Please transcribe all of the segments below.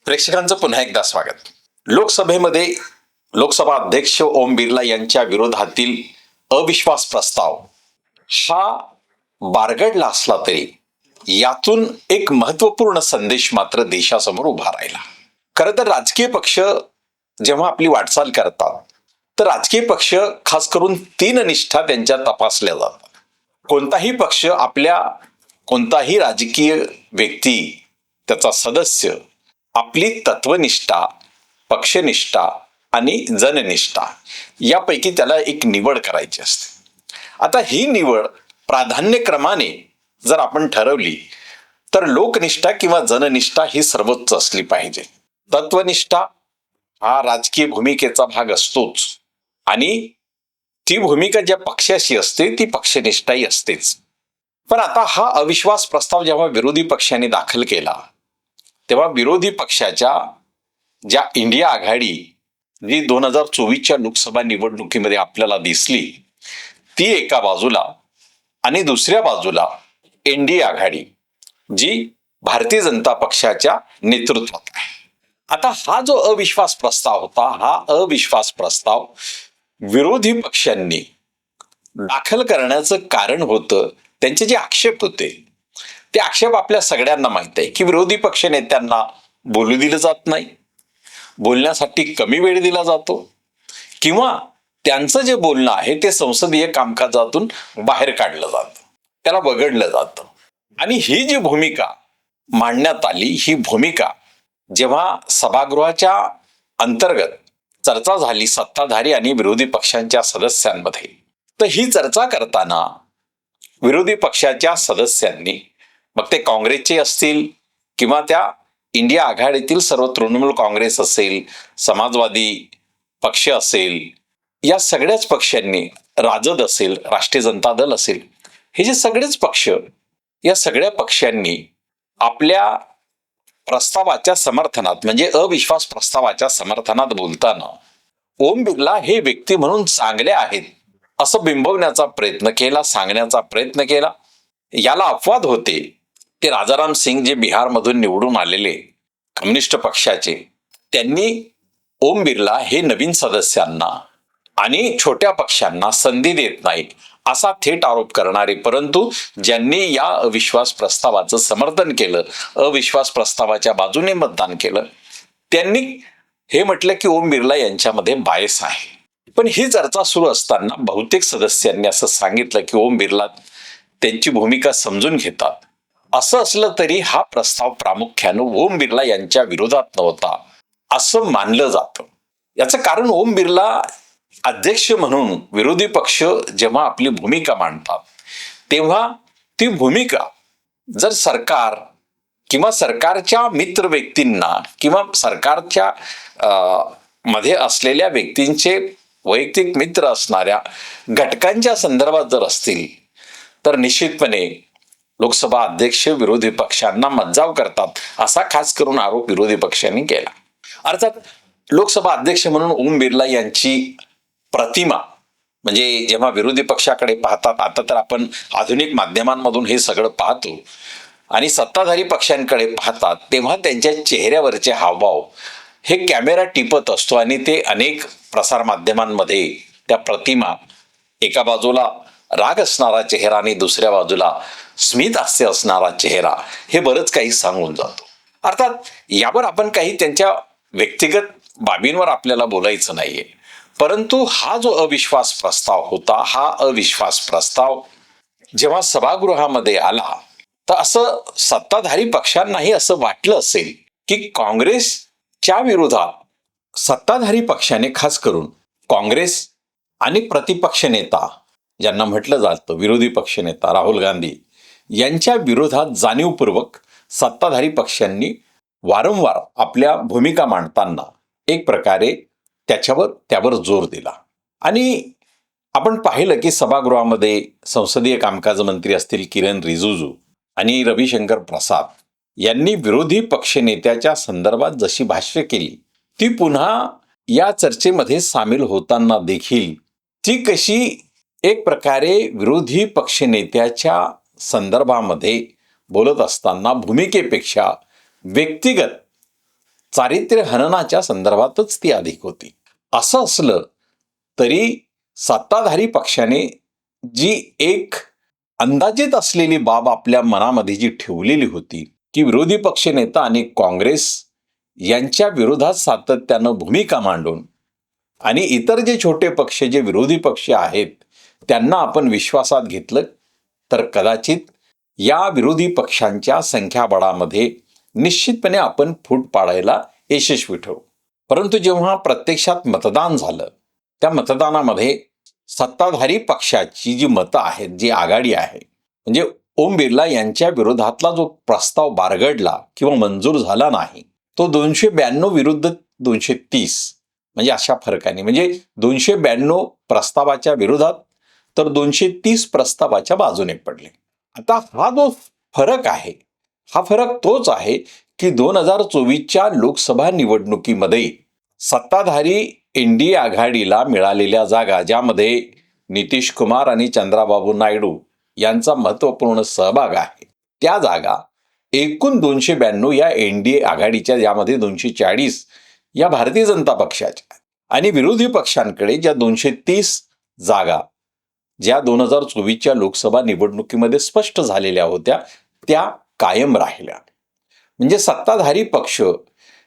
प्रेक्षकांचं पुन्हा एकदा स्वागत. लोकसभेमध्ये लोकसभा अध्यक्ष ओम बिर्ला यांच्या विरोधातील अविश्वास प्रस्ताव हा बारगडला असला तरी यातून एक महत्वपूर्ण संदेश मात्र देशासमोर उभा राहिला. खरं तर राजकीय पक्ष जेव्हा आपली वाटचाल करतात तर राजकीय पक्ष खास करून तीन निष्ठा त्यांच्या तपासल्या जातात. कोणताही पक्ष आपल्या कोणताही राजकीय व्यक्ती त्याचा सदस्य आपली तत्वनिष्ठा, पक्षनिष्ठा आणि जननिष्ठा यापैकी त्याला एक निवड करायची असते. आता ही निवड प्राधान्यक्रमाने जर आपण ठरवली तर लोकनिष्ठा किंवा जननिष्ठा ही सर्वोच्च असली पाहिजे. तत्वनिष्ठा हा राजकीय भूमिकेचा भाग असतोच आणि ती भूमिका ज्या पक्षाशी असते ती पक्षनिष्ठाही असतेच. पण आता हा अविश्वास प्रस्ताव जेव्हा विरोधी पक्षाने दाखल केला तेव्हा विरोधी पक्षाच्या ज्या इंडिया आघाडी जी 2024च्या लोकसभा निवडणुकीमध्ये आपल्याला दिसली ती एका बाजूला आणि दुसऱ्या बाजूला एनडीए आघाडी जी भारतीय जनता पक्षाच्या नेतृत्वात आहे. आता हा जो अविश्वास प्रस्ताव होता हा अविश्वास प्रस्ताव विरोधी पक्षांनी दाखल करण्याचं कारण होतं त्यांचे जे आक्षेप होते ते आक्षेप आपल्या सगळ्यांना माहित आहे की विरोधी पक्ष नेत्यांना बोलू दिलं जात नाही, बोलण्यासाठी कमी वेळ दिला जातो किंवा त्यांचं जे बोलणं आहे ते संसदीय कामकाजातून बाहेर काढलं जातं, त्याला वगळलं जातं. आणि ही जी भूमिका मांडण्यात आली ही भूमिका जेव्हा सभागृहाच्या अंतर्गत चर्चा झाली सत्ताधारी आणि विरोधी पक्षांच्या सदस्यांमध्ये तर ही चर्चा करताना विरोधी पक्षाच्या सदस्यांनी मग ते काँग्रेसचे असतील किंवा त्या इंडिया आघाडीतील सर्व तृणमूल काँग्रेस असेल, समाजवादी पक्ष असेल, या सगळ्याच पक्षांनी, राजद असेल, राष्ट्रीय जनता दल असेल, हे जे सगळेच पक्ष या सगळ्या पक्षांनी आपल्या प्रस्तावाच्या समर्थनात म्हणजे अविश्वास प्रस्तावाच्या समर्थनात बोलताना ओम बिर्ला हे व्यक्ती म्हणून चांगले आहेत असं बिंबवण्याचा प्रयत्न केला, सांगण्याचा प्रयत्न केला. याला अपवाद होते ते राजाराम सिंग जे बिहारमधून निवडून आलेले कम्युनिस्ट पक्षाचे, त्यांनी ओम बिर्ला हे नवीन सदस्यांना आणि छोट्या पक्षांना संधी देत नाही असा थेट आरोप करणारे, परंतु ज्यांनी या अविश्वास प्रस्तावाचं समर्थन केलं, अविश्वास प्रस्तावाच्या बाजूने मतदान केलं, त्यांनी हे म्हटलं की ओम बिर्ला यांच्यामध्ये बायस आहे. पण ही चर्चा सुरू असताना बहुतेक सदस्यांनी असं सांगितलं की ओम बिर्ला त्यांची भूमिका समजून घेतात. असं असलं तरी हा प्रस्ताव प्रामुख्यानं ओम बिर्ला यांच्या विरोधात नव्हता असं मानलं जातं. याचं कारण ओम बिर्ला अध्यक्ष म्हणून विरोधी पक्ष जेव्हा आपली भूमिका मांडतात तेव्हा ती भूमिका जर सरकार किंवा सरकारच्या मित्र व्यक्तींना किंवा सरकारच्या मध्ये असलेल्या व्यक्तींचे वैयक्तिक मित्र असणाऱ्या घटकांच्या संदर्भात जर असतील तर निश्चितपणे लोकसभा अध्यक्ष विरोधी पक्षांना मज्जाव करतात असा खास करून आरोप विरोधी पक्षांनी केला. अर्थात लोकसभा अध्यक्ष म्हणून ओम बिर्ला यांची प्रतिमा म्हणजे जेव्हा विरोधी पक्षाकडे पाहतात, आता तर आपण आधुनिक माध्यमांमधून हे सगळं पाहतो आणि सत्ताधारी पक्षांकडे पाहतात तेव्हा त्यांच्या चेहऱ्यावरचे हावभाव हे कॅमेरा टिपत असतो आणि ते अनेक प्रसार माध्यमांमध्ये त्या प्रतिमा एका बाजूला राग असणारा चेहरा आणि दुसऱ्या बाजूला स्मित हास्य असणारा चेहरा हे बरंच काही सांगून जातो. अर्थात यावर आपण काही त्यांच्या व्यक्तिगत बाबींवर आपल्याला बोलायचं नाहीये, परंतु हा जो अविश्वास प्रस्ताव होता हा अविश्वास प्रस्ताव जेव्हा सभागृहामध्ये आला तर असं सत्ताधारी पक्षांनाही असं वाटलं असेल की काँग्रेसच्या विरोधात सत्ताधारी पक्षाने खास करून काँग्रेस आणि प्रतिपक्ष नेता ज्यांना म्हटलं जातं विरोधी पक्षनेता राहुल गांधी यांच्या विरोधात जाणीवपूर्वक सत्ताधारी पक्षांनी वारंवार आपल्या भूमिका मांडताना एक प्रकारे त्यावर जोर दिला. आणि आपण पाहिलं की सभागृहामध्ये संसदीय कामकाज मंत्री असतील किरण रिजिजू आणि रविशंकर प्रसाद यांनी विरोधी पक्षनेत्याच्या संदर्भात जशी भाष्य केली ती पुन्हा या चर्चेमध्ये सामील होताना देखील ती कशी एक प्रकारे विरोधी पक्षनेत्याच्या संदर्भामध्ये बोलत असताना भूमिकेपेक्षा व्यक्तिगत चारित्र्य हननाच्या संदर्भातच ती अधिक होती. असं असलं तरी सत्ताधारी पक्षाने जी एक अंदाजित असलेली बाब आपल्या मनामध्ये जी ठेवलेली होती की विरोधी पक्षनेता आणि काँग्रेस यांच्या विरोधात सातत्यानं भूमिका मांडून आणि इतर जे छोटे पक्ष जे विरोधी पक्ष आहेत त्यांना आपण विश्वासात घेतलं तर कदाचित या विरोधी पक्षांच्या संख्याबळामध्ये निश्चितपणे आपण फूट पाडायला यशस्वी ठरू. परंतु जेव्हा प्रत्यक्षात मतदान झालं त्या मतदानामध्ये सत्ताधारी पक्षाची जी मतं आहेत, जी आघाडी आहे, म्हणजे ओम बिर्ला यांच्या विरोधातला जो प्रस्ताव बारगडला किंवा मंजूर झाला नाही तो 292 विरुद्ध 230 म्हणजे अशा फरकाने, म्हणजे 292 प्रस्तावाच्या विरोधात तर 230 प्रस्तावाच्या बाजूने पडले. आता हा जो फरक आहे हा फरक तोच आहे की 2024च्या लोकसभा निवडणुकीमध्ये सत्ताधारी एनडीए आघाडीला मिळालेल्या जागा ज्यामध्ये नितीश कुमार आणि चंद्राबाबू नायडू यांचा महत्वपूर्ण सहभाग आहे त्या जागा एकूण 292 या एनडीए आघाडीच्या, ज्यामध्ये 240 या भारतीय जनता पक्षाच्या आणि विरोधी पक्षांकडे ज्या 230 जागा ज्या 2024च्या लोकसभा निवडणुकीमध्ये स्पष्ट झालेल्या होत्या त्या कायम राहिल्या. म्हणजे सत्ताधारी पक्ष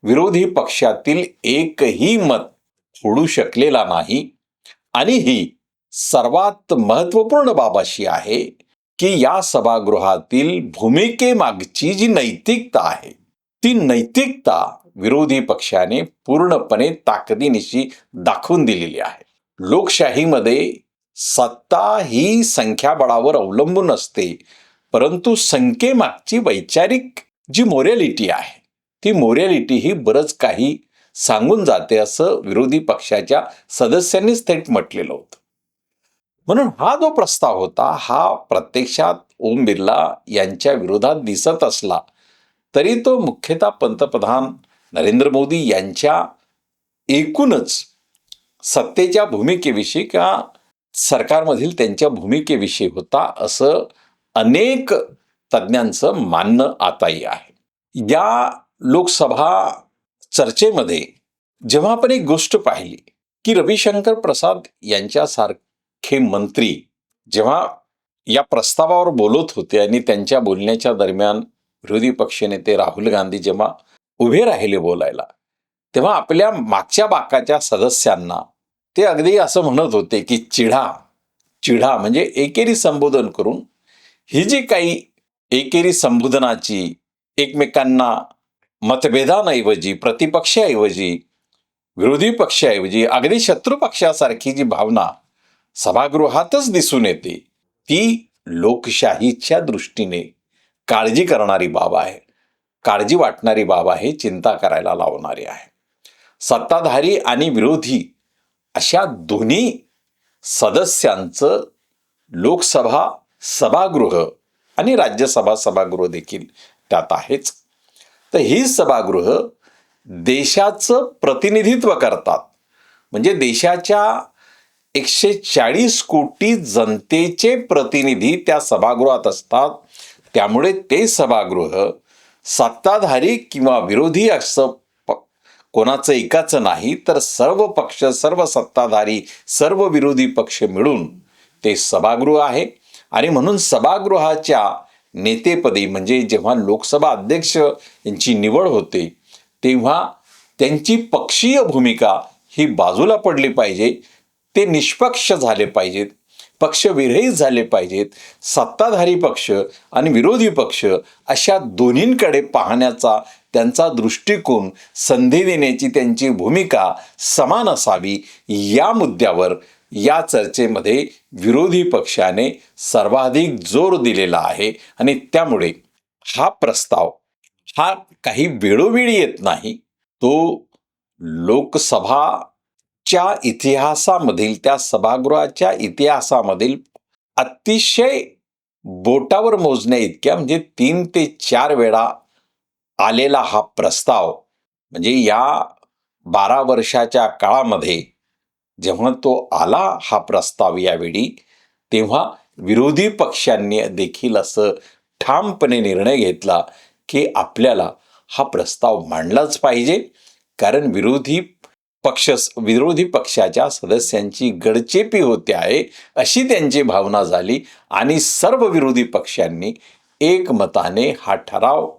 विरोधी पक्षातील एकही मत फोडू शकलेला नाही. आणि ही सर्वात महत्वपूर्ण बाब अशी आहे की या सभागृहातील भूमिकेमागची जी नैतिकता आहे ती नैतिकता विरोधी पक्षाने पूर्णपणे ताकदीनिशी दाखवून दिलेली आहे. लोकशाहीमध्ये सत्ता ही संख्याबळावर अवलंबून असते, परंतु संख्येमागची वैचारिक जी मोरॅलिटी आहे ती मोरॅलिटी ही बरंच काही सांगून जाते असं विरोधी पक्षाच्या सदस्यांनीच थेट म्हटलेलं होतं. म्हणून हा जो प्रस्ताव होता हा प्रत्यक्षात ओम बिर्ला यांच्या विरोधात दिसत असला तरी तो मुख्यतः पंतप्रधान नरेंद्र मोदी यांच्या एकूणच सत्तेच्या भूमिकेविषयी किंवा सरकारमधील त्यांच्या भूमिकेविषयी होता असं अनेक तज्ज्ञांचं मानणं आताही आहे. या लोकसभा चर्चेमध्ये जेव्हा आपण एक गोष्ट पाहिली की रविशंकर प्रसाद यांच्यासारखे मंत्री जेव्हा या प्रस्तावावर बोलत होते आणि त्यांच्या बोलण्याच्या दरम्यान विरोधी पक्षनेते राहुल गांधी जेव्हा उभे राहिले बोलायला तेव्हा आपल्या मागच्या बाकाच्या सदस्यांना ते अगदी असं म्हणत होते की चिढा चिढा, म्हणजे एकेरी संबोधन करून ही जी काही एकेरी संबोधनाची एकमेकांना मतभेदांऐवजी प्रतिपक्षाऐवजी विरोधी पक्षाऐवजी अगदी शत्रू पक्षासारखी जी भावना सभागृहातच दिसून येते ती लोकशाहीच्या दृष्टीने काळजी करणारी बाब आहे, काळजी वाटणारी बाब आहे, चिंता करायला लावणारी आहे. सत्ताधारी आणि विरोधी अशा दोन्ही सदस्यांचं लोकसभा सभागृह आणि राज्यसभा सभागृह देखील त्यात आहेच. तर ही सभागृह देशाचं प्रतिनिधित्व करतात, म्हणजे देशाच्या 140 कोटी जनतेचे प्रतिनिधी त्या सभागृहात असतात. त्यामुळे ते सभागृह सत्ताधारी किंवा विरोधी असं कोणाचं एकाचं नाही तर सर्व पक्ष, सर्व सत्ताधारी, सर्व विरोधी पक्ष मिळून ते सभागृह आहे. आणि म्हणून सभागृहाच्या नेतेपदी म्हणजे जेव्हा लोकसभा अध्यक्ष यांची निवड होते तेव्हा त्यांची पक्षीय भूमिका ही बाजूला पडली पाहिजे, ते निष्पक्ष झाले पाहिजेत, पक्षविरहित झाले पाहिजेत. सत्ताधारी पक्ष आणि विरोधी पक्ष अशा दोन्हींकडे पाहण्याचा त्यांचा दृष्टिकोन, संधी देण्याची त्यांची भूमिका समान असावी या मुद्द्यावर या चर्चेमध्ये विरोधी पक्षाने सर्वाधिक जोर दिलेला आहे. आणि त्यामुळे हा प्रस्ताव हा काही वेळोवेळी येत नाही, तो लोकसभाच्या इतिहासामधील त्या सभागृहाच्या इतिहासामधील अतिशय बोटावर मोजण्या इतक्या म्हणजे 3 ते 4 वेळा आलेला हा प्रस्ताव. म्हणजे या 12 वर्षाच्या काळामध्ये जेव्हा तो आला हा प्रस्ताव यावेळी तेव्हा विरोधी पक्षांनी देखील असं ठामपणे निर्णय घेतला की आपल्याला हा प्रस्ताव मांडलाच पाहिजे, कारण विरोधी पक्षाच्या सदस्यांची गडचेपी होते आहे अशी त्यांची भावना झाली आणि सर्व विरोधी पक्षांनी एकमताने हा ठराव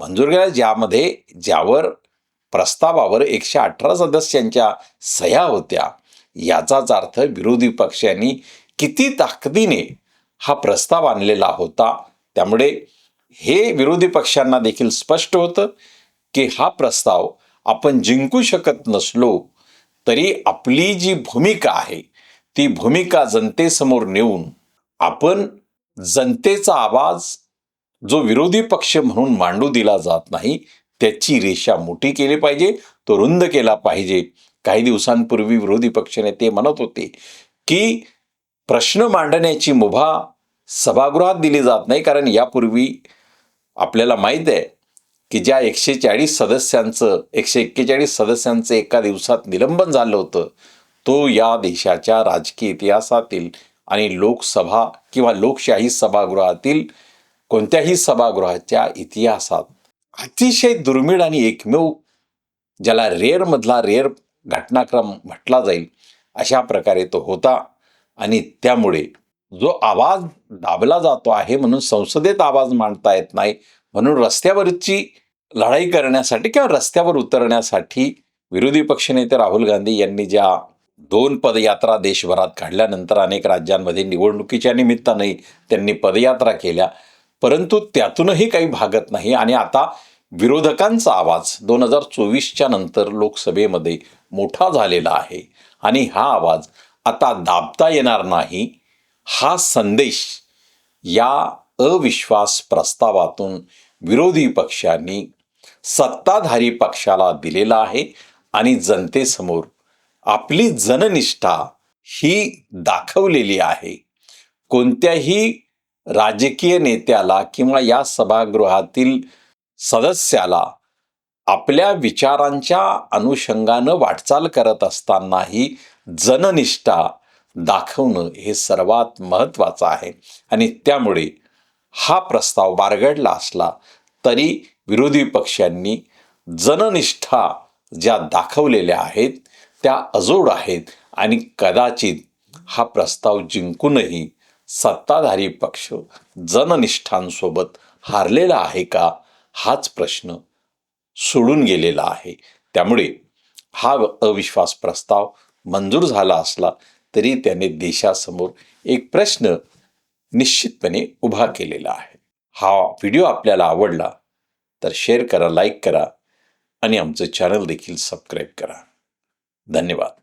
मंजूर केला, ज्यावर प्रस्तावावर 118 सदस्यांच्या सह्या होत्या. याचाच अर्थ विरोधी पक्षांनी किती ताकदीने हा प्रस्ताव आणलेला होता. त्यामुळे हे विरोधी पक्षांना देखील स्पष्ट होतं की हा प्रस्ताव आपण जिंकू शकत नसलो तरी आपली जी भूमिका आहे ती भूमिका जनतेसमोर नेऊन आपण जनतेचा आवाज जो विरोधी पक्ष म्हणून मांडू दिला जात नाही त्याची रेषा मोठी केली पाहिजे, तो रुंद केला पाहिजे. काही दिवसांपूर्वी विरोधी पक्षनेते म्हणत होते की प्रश्न मांडण्याची मुभा सभागृहात दिली जात नाही, कारण यापूर्वी आपल्याला माहीत आहे की ज्या 141 सदस्यांचं एका दिवसात निलंबन झालं होतं, तो या देशाच्या राजकीय इतिहासातील आणि लोकसभा किंवा लोकशाही सभागृहातील कोणत्याही सभागृहाच्या इतिहासात अतिशय दुर्मिळ आणि एकमेव, ज्याला रेअरमधला रेअर घटनाक्रम म्हटला जाईल, अशा प्रकारे तो होता. आणि त्यामुळे जो आवाज दाबला जातो आहे म्हणून संसदेत आवाज मांडता येत नाही, म्हणून रस्त्यावरची लढाई करण्यासाठी किंवा रस्त्यावर उतरण्यासाठी विरोधी पक्षनेते राहुल गांधी यांनी ज्या 2 पदयात्रा देशभरात काढल्यानंतर अनेक राज्यांमध्ये निवडणुकीच्या निमित्ताने त्यांनी पदयात्रा केल्या, परंतु त्यातूनही काही भागत नाही. आणि आता विरोधकांचा आवाज 2024च्या नंतर लोकसभेमध्ये मोठा झालेला आहे आणि हा आवाज आता दाबता येणार नाही, हा संदेश या अविश्वास प्रस्तावातून विरोधी पक्षांनी सत्ताधारी पक्षाला दिलेला आहे आणि जनतेसमोर आपली जननिष्ठा ही दाखवलेली आहे. कोणत्याही राजकीय नेत्याला किंवा या सभागृहातील सदस्याला आपल्या विचारांच्या अनुषंगानं वाटचाल करत असतानाही जननिष्ठा दाखवणं हे सर्वात महत्त्वाचं आहे. आणि त्यामुळे हा प्रस्ताव बारगडला असला तरी विरोधी पक्षांनी जननिष्ठा ज्या दाखवलेल्या आहेत त्या अजोड आहेत आणि कदाचित हा प्रस्ताव जिंकूनही सत्ताधारी पक्ष जननिष्ठांसोबत हारलेला आहे का, हाच प्रश्न सोडून गेलेला आहे. त्यामुळे हा अविश्वास प्रस्ताव मंजूर झाला असला तरी त्याने देशासमोर एक प्रश्न निश्चितपणे उभा केलेला आहे. हा व्हिडिओ आपल्याला आवडला तर शेअर करा, लाईक करा आणि आमचं चॅनल देखील सबस्क्राईब करा. धन्यवाद.